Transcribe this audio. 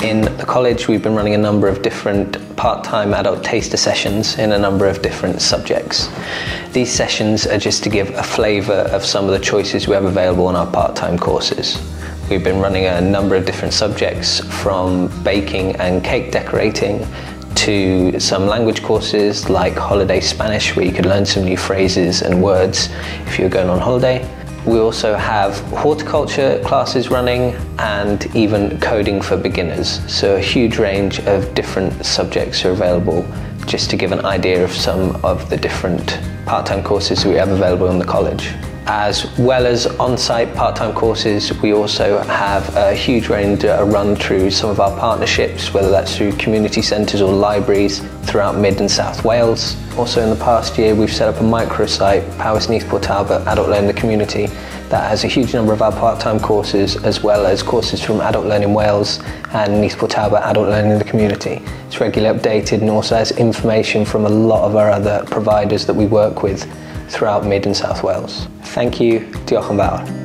In the college, we've been running a number of different part-time adult taster sessions in a number of different subjects. These sessions are just to give a flavour of some of the choices we have available on our part-time courses. We've been running a number of different subjects, from baking and cake decorating to some language courses like holiday Spanish, where you could learn some new phrases and words if you're going on holiday. We also have horticulture classes running and even coding for beginners. So a huge range of different subjects are available, just to give an idea of some of the different part-time courses we have available in the college. As well as on-site part-time courses, we also have a huge range run through some of our partnerships, whether that's through community centres or libraries throughout Mid and South Wales. Also in the past year, we've set up a microsite, Powys Neath Port Talbot Adult Learning Community, that has a huge number of our part-time courses, as well as courses from Adult Learning Wales and Neath Port Talbot Adult Learning in the Community. It's regularly updated and also has information from a lot of our other providers that we work with throughout Mid and South Wales. Thank you, diolch yn fawr.